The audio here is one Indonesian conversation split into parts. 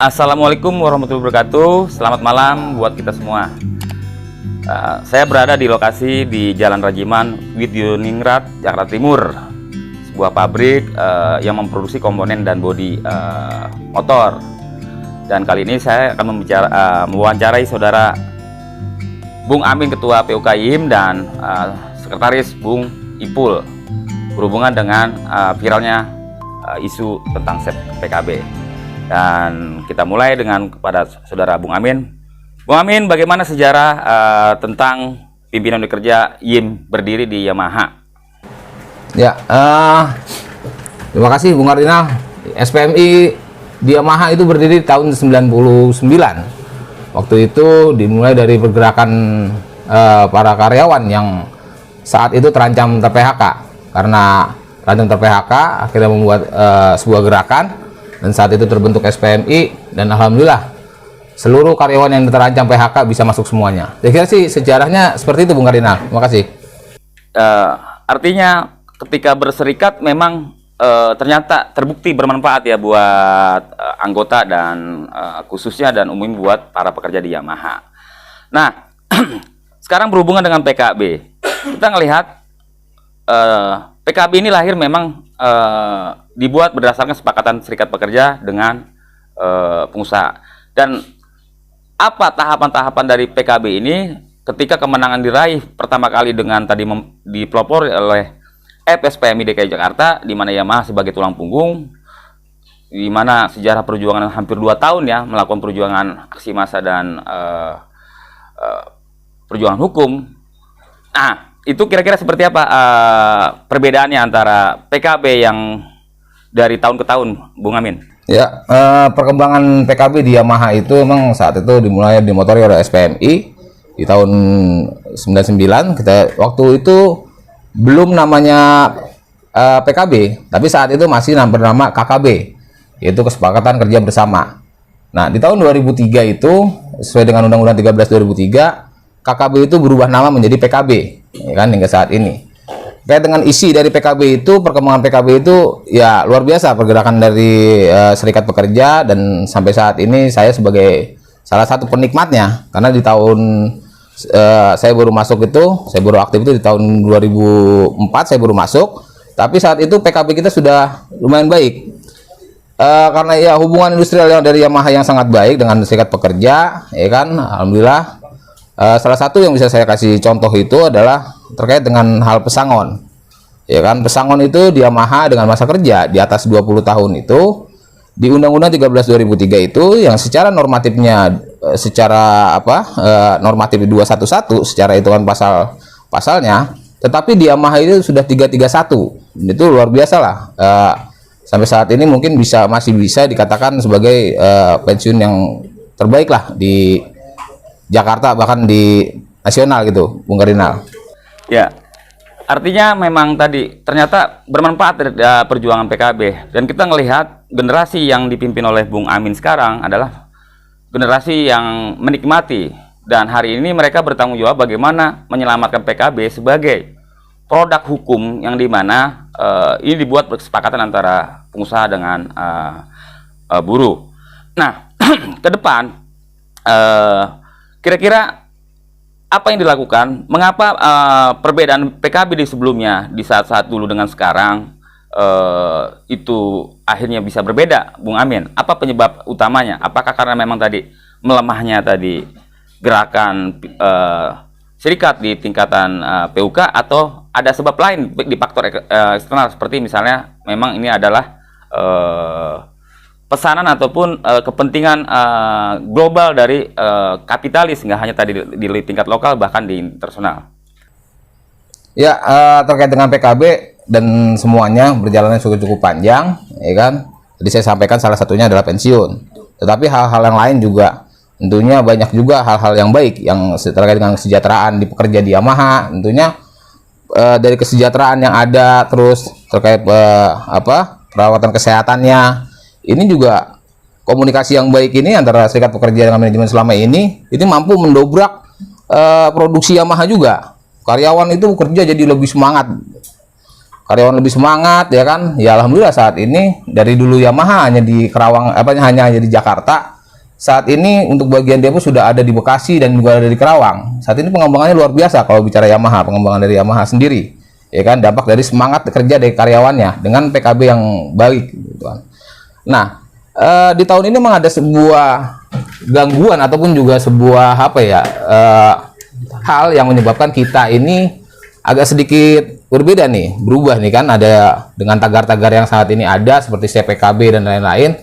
Assalamualaikum warahmatullahi wabarakatuh. Selamat malam buat kita semua. Saya berada di lokasi di Jalan Rajiman, Widyoningrat, Jakarta Timur. Sebuah pabrik yang memproduksi komponen dan bodi motor. Dan kali ini saya akan mewawancarai saudara Bung Amin, Ketua PUK IIM, dan Sekretaris Bung Ipul berhubungan dengan viralnya isu tentang SEP PKB. Dan kita mulai dengan kepada saudara Bung Amin. Bung Amin, bagaimana sejarah tentang pimpinan unit kerja IIM berdiri di Yamaha? Ya, terima kasih Bung Kardinal. SPMI di Yamaha itu berdiri tahun 99. Waktu itu dimulai dari pergerakan para karyawan yang saat itu terancam ter-PHK. Karena terancam ter-PHK, akhirnya membuat sebuah gerakan, dan saat itu terbentuk SPMI, dan alhamdulillah seluruh karyawan yang terancam PHK bisa masuk semuanya. Saya kira sih sejarahnya seperti itu, Bung Kardinal. Terima kasih. Artinya ketika berserikat memang ternyata terbukti bermanfaat ya buat anggota dan khususnya dan umum buat para pekerja di Yamaha. Nah, sekarang berhubungan dengan PKB, kita ngelihat PKB ini lahir memang dibuat berdasarkan kesepakatan serikat pekerja dengan pengusaha. Dan apa tahapan-tahapan dari PKB ini ketika kemenangan diraih pertama kali dengan tadi dipelopor oleh FSPMI DKI Jakarta, di mana Yamaha sebagai tulang punggung, di mana sejarah perjuangan hampir 2 tahun ya melakukan perjuangan aksi massa dan perjuangan hukum. Nah, itu kira-kira seperti apa perbedaannya antara PKB yang dari tahun ke tahun, Bung Amin? Ya, perkembangan PKB di Yamaha itu memang saat itu dimulai dimotori oleh SPMI di tahun 99. Waktu itu belum namanya PKB, tapi saat itu masih bernama KKB, yaitu Kesepakatan Kerja Bersama. Nah, di tahun 2003 itu sesuai dengan Undang-Undang 13 2003, KKB itu berubah nama menjadi PKB, ya kan, hingga saat ini. Kayak dengan isi dari PKB itu, perkembangan PKB itu ya luar biasa, pergerakan dari serikat pekerja, dan sampai saat ini saya sebagai salah satu penikmatnya, karena di tahun saya baru masuk itu, saya baru aktif itu di tahun 2004 saya baru masuk, tapi saat itu PKB kita sudah lumayan baik. Karena ya hubungan industrial yang dari Yamaha yang sangat baik dengan serikat pekerja, ya kan, alhamdulillah. Salah satu yang bisa saya kasih contoh itu adalah terkait dengan hal pesangon, ya kan. Pesangon itu di Yamaha dengan masa kerja di atas 20 tahun itu di Undang-Undang 13 2003 itu yang secara normatifnya secara normatif 211 secara hitungan pasalnya, tetapi di Yamaha itu sudah 331. Itu luar biasa lah. Sampai saat ini mungkin masih bisa dikatakan sebagai pensiun yang terbaik lah di Jakarta, bahkan di nasional gitu, Bung Kardinal. Ya, artinya memang tadi ternyata bermanfaat dari perjuangan PKB, dan kita melihat generasi yang dipimpin oleh Bung Amin sekarang adalah generasi yang menikmati, dan hari ini mereka bertanggung jawab bagaimana menyelamatkan PKB sebagai produk hukum yang dimana ini dibuat kesepakatan antara pengusaha dengan buruh. Nah, ke depan kira-kira apa yang dilakukan? Mengapa perbedaan PKB di sebelumnya, di saat-saat dulu dengan sekarang, itu akhirnya bisa berbeda, Bung Amin? Apa penyebab utamanya? Apakah karena memang tadi melemahnya tadi gerakan serikat di tingkatan PUK, atau ada sebab lain di faktor eksternal, seperti misalnya memang ini adalah pesanan ataupun kepentingan global dari kapitalis, nggak hanya tadi di tingkat lokal, bahkan di internasional? Ya, terkait dengan PKB dan semuanya berjalannya cukup panjang, ya kan. Tadi saya sampaikan salah satunya adalah pensiun, tetapi hal-hal yang lain juga tentunya banyak juga hal-hal yang baik yang terkait dengan kesejahteraan di pekerja di Yamaha. Tentunya dari kesejahteraan yang ada, terus terkait perawatan kesehatannya. Ini juga komunikasi yang baik ini antara serikat pekerja dengan manajemen selama ini mampu mendobrak produksi Yamaha juga. Karyawan itu bekerja jadi lebih semangat. karyawan lebih semangat ya kan. Ya alhamdulillah saat ini dari dulu Yamaha hanya di Kerawang hanya di Jakarta. Saat ini untuk bagian depo sudah ada di Bekasi dan juga ada di Kerawang. Saat ini pengembangannya luar biasa kalau bicara Yamaha, pengembangan dari Yamaha sendiri. Ya kan, dampak dari semangat kerja dari karyawannya dengan PKB yang baik gitu kan. Nah, di tahun ini memang ada sebuah gangguan ataupun juga sebuah hal yang menyebabkan kita ini agak sedikit berbeda nih, berubah nih kan, ada dengan tagar-tagar yang saat ini ada seperti CPKB dan lain-lain.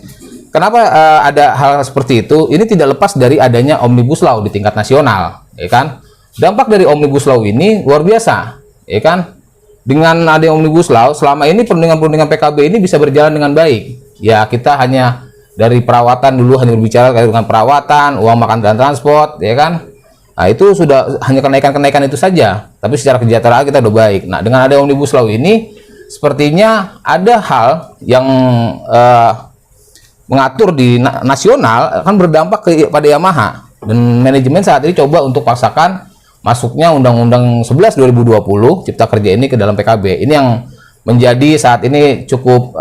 Kenapa ada hal seperti itu? Ini tidak lepas dari adanya Omnibus Law di tingkat nasional, ya kan? Dampak dari Omnibus Law ini luar biasa, ya kan? Dengan adanya Omnibus Law, selama ini perundingan-perundingan PKB ini bisa berjalan dengan baik. Ya, kita hanya dari perawatan dulu hanya berbicara dengan perawatan, uang makan dan transport, ya kan? Nah, itu sudah hanya kenaikan-kenaikan itu saja. Tapi secara kesejahteraan kita udah baik. Nah, dengan ada Omnibus Law ini, sepertinya ada hal yang mengatur di nasional akan berdampak pada Yamaha, dan manajemen saat ini coba untuk paksakan masuknya Undang-Undang 11 2020 Cipta Kerja ini ke dalam PKB. Ini yang menjadi saat ini cukup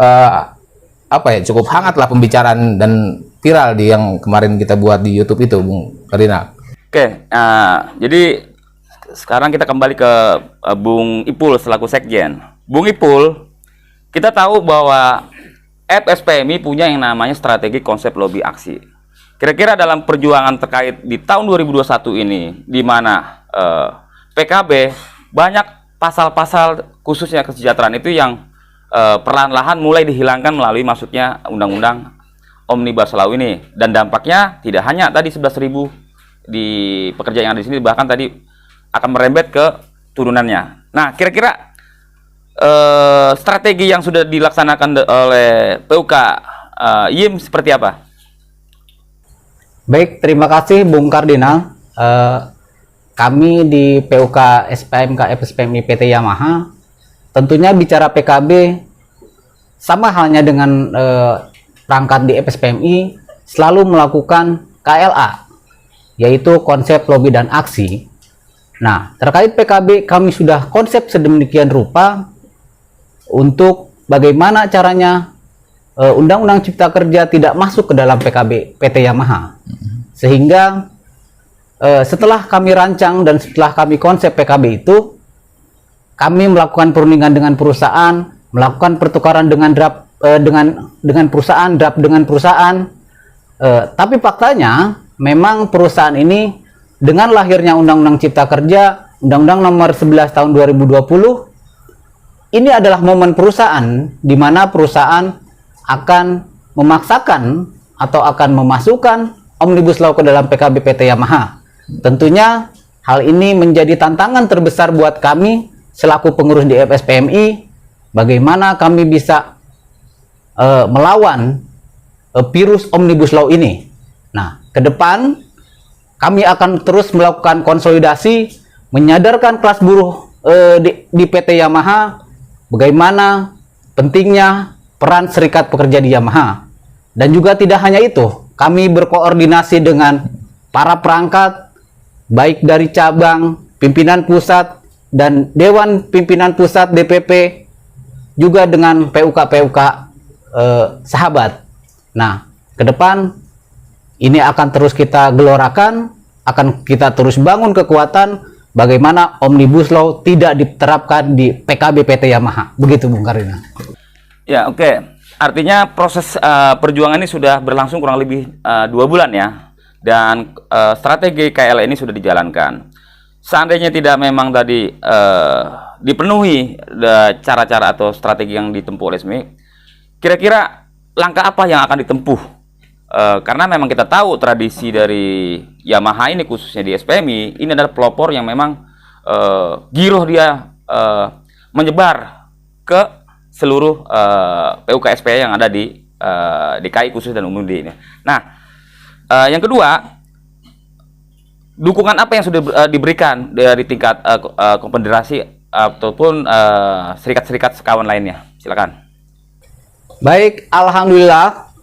cukup hangat lah pembicaraan dan viral di yang kemarin kita buat di YouTube itu, Bung Karina. Oke, jadi sekarang kita kembali ke Bung Ipul selaku Sekjen. Bung Ipul, kita tahu bahwa FSPMI punya yang namanya strategi konsep lobby aksi. Kira-kira dalam perjuangan terkait di tahun 2021 ini, di mana PKB banyak pasal-pasal khususnya kesejahteraan itu yang perlahan-lahan mulai dihilangkan melalui masuknya Undang-Undang Omnibus Law ini. Dan dampaknya tidak hanya tadi 11.000 di pekerja yang ada di sini, bahkan tadi akan merembet ke turunannya. Nah, kira-kira strategi yang sudah dilaksanakan oleh PUK YIM seperti apa? Baik, terima kasih Bung Kardinal. Kami di PUK SPMK FSPMI PT Yamaha tentunya bicara PKB sama halnya dengan perangkat di FSPMI selalu melakukan KLA, yaitu konsep lobby dan aksi. Nah, terkait PKB kami sudah konsep sedemikian rupa untuk bagaimana caranya Undang-Undang Cipta Kerja tidak masuk ke dalam PKB PT Yamaha. Sehingga setelah kami rancang dan setelah kami konsep PKB itu, kami melakukan perundingan dengan perusahaan, melakukan pertukaran dengan draft dengan perusahaan, draft dengan perusahaan. Tapi faktanya memang perusahaan ini dengan lahirnya Undang-Undang Cipta Kerja, Undang-Undang Nomor 11 Tahun 2020, ini adalah momen perusahaan di mana perusahaan akan memaksakan atau akan memasukkan Omnibus Law ke dalam PKB PT Yamaha. Tentunya hal ini menjadi tantangan terbesar buat kami selaku pengurus di FSPMI, bagaimana kami bisa melawan virus Omnibus Law ini. Nah, ke depan kami akan terus melakukan konsolidasi, menyadarkan kelas buruh di PT Yamaha bagaimana pentingnya peran serikat pekerja di Yamaha. Dan juga tidak hanya itu, kami berkoordinasi dengan para perangkat, baik dari cabang, pimpinan pusat, dan Dewan Pimpinan Pusat DPP, juga dengan PUK-PUK sahabat. Nah, ke depan ini akan terus kita gelorakan, akan kita terus bangun kekuatan bagaimana Omnibus Law tidak diterapkan di PKB PT Yamaha. Begitu Bung Karina. Ya, oke. Artinya proses perjuangan ini sudah berlangsung kurang lebih 2 bulan ya. Dan strategi KL ini sudah dijalankan. Seandainya tidak memang tadi dipenuhi cara-cara atau strategi yang ditempuh oleh SMI, kira-kira langkah apa yang akan ditempuh? Karena memang kita tahu tradisi dari Yamaha ini khususnya di SPMI ini adalah pelopor yang memang giroh dia menyebar ke seluruh PUK SPI yang ada di DKI khusus dan umum di ini. Nah, yang kedua, dukungan apa yang sudah diberikan dari tingkat konfederasi ataupun serikat-serikat sekawan lainnya? Silakan. Baik, alhamdulillah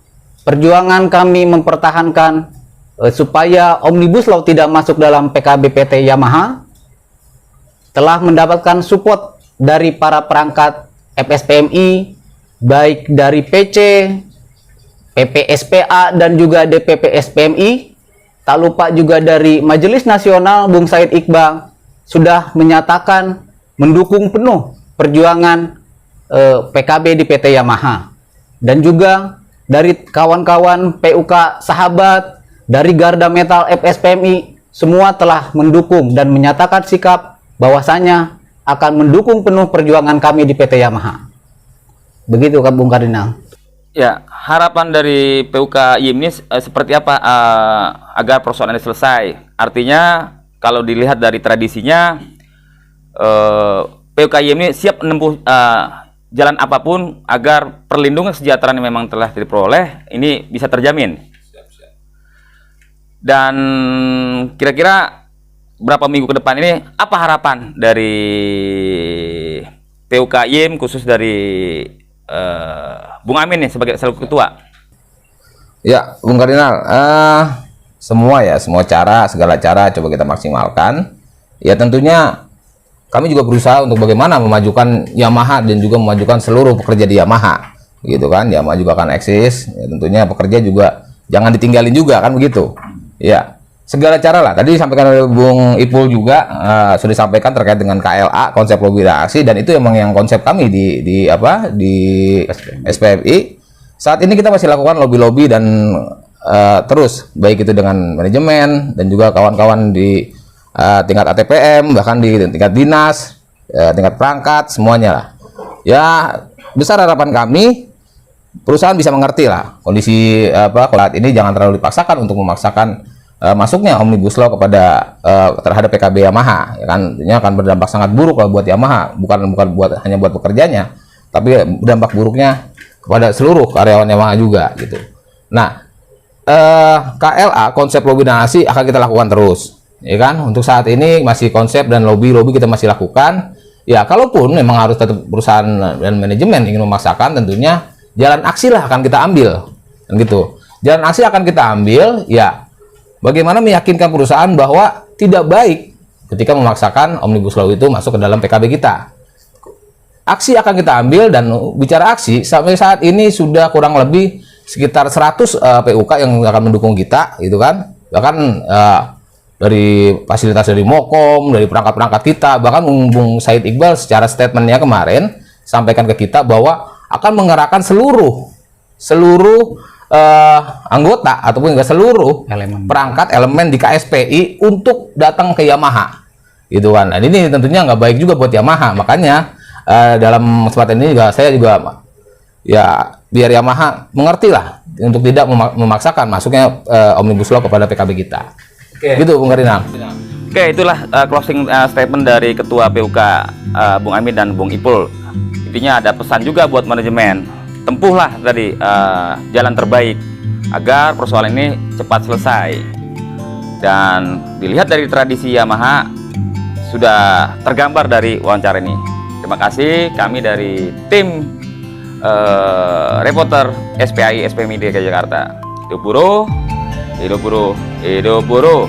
perjuangan kami mempertahankan supaya Omnibus Law tidak masuk dalam PKB PT Yamaha telah mendapatkan support dari para perangkat FSPMI, baik dari PC, PPSPA dan juga DPP SPMI, tak lupa juga dari Majelis Nasional Bung Said Iqbal sudah menyatakan mendukung penuh perjuangan PKB di PT Yamaha. Dan juga dari kawan-kawan PUK Sahabat, dari Garda Metal FSPMI, semua telah mendukung dan menyatakan sikap bahwasanya akan mendukung penuh perjuangan kami di PT Yamaha. Begitu Kak Bung Kardinal. Ya, harapan dari PUK YIM ini seperti apa agar persoalan ini selesai? Artinya, kalau dilihat dari tradisinya, PUK YIM ini siap menempuh jalan apapun agar perlindungan kesejahteraan yang memang telah diperoleh ini bisa terjamin. Dan kira-kira berapa minggu ke depan ini, apa harapan dari PUK YIM khusus dari Bung Amin nih sebagai selaku ketua? Ya, Bung Kardinal, semua cara, segala cara coba kita maksimalkan. Ya tentunya kami juga berusaha untuk bagaimana memajukan Yamaha dan juga memajukan seluruh pekerja di Yamaha, gitu kan. Yamaha juga akan eksis. Ya, tentunya pekerja juga jangan ditinggalin juga kan begitu. Ya, segala cara lah. Tadi disampaikan oleh Bung Ipul juga sudah disampaikan terkait dengan KLA, konsep lobby dan aksi, dan itu emang yang konsep kami di SPMI. Saat ini kita masih lakukan lobby-lobby dan terus baik itu dengan manajemen dan juga kawan-kawan di tingkat ATPM, bahkan di tingkat dinas, tingkat perangkat, semuanya lah. Ya, besar harapan kami perusahaan bisa mengerti lah kondisi kalau ini jangan terlalu dipaksakan untuk memaksakan masuknya Omnibus Law kepada terhadap PKB Yamaha, ya kan. Ini akan berdampak sangat buruk lah buat Yamaha, bukan hanya buat pekerjanya, tapi berdampak buruknya kepada seluruh karyawan Yamaha juga gitu. Nah, KLA konsep lobby dan aksi akan kita lakukan terus, ya kan. Untuk saat ini masih konsep dan lobby kita masih lakukan. Ya, kalaupun memang harus tetap perusahaan dan manajemen ingin memaksakan, tentunya jalan aksi lah akan kita ambil, dan gitu. Jalan aksi akan kita ambil, ya. Bagaimana meyakinkan perusahaan bahwa tidak baik ketika memaksakan Omnibus Law itu masuk ke dalam PKB kita. Aksi akan kita ambil, dan bicara aksi, sampai saat ini sudah kurang lebih sekitar 100 PUK yang akan mendukung kita, gitu kan. Bahkan dari fasilitas dari Mokom, dari perangkat-perangkat kita, bahkan Bung Said Iqbal secara statementnya kemarin sampaikan ke kita bahwa akan mengerahkan seluruh anggota ataupun juga seluruh perangkat elemen di KSPI untuk datang ke Yamaha, gitu kan. Dan ini tentunya nggak baik juga buat Yamaha. Makanya dalam kesempatan ini juga saya juga ya biar Yamaha mengerti lah untuk tidak memaksakan masuknya Omnibus Law kepada PKB kita. Gitu Bung Kardinal. Oke, itulah closing statement dari Ketua PUK Bung Amin dan Bung Ipul. Intinya ada pesan juga buat manajemen, tempuhlah tadi jalan terbaik agar persoalan ini cepat selesai. Dan dilihat dari tradisi Yamaha sudah tergambar dari wawancara ini. Terima kasih, kami dari tim reporter SPAI SPMI DKI Jakarta. Hidup buruh, hidup buruh, hidup buruh.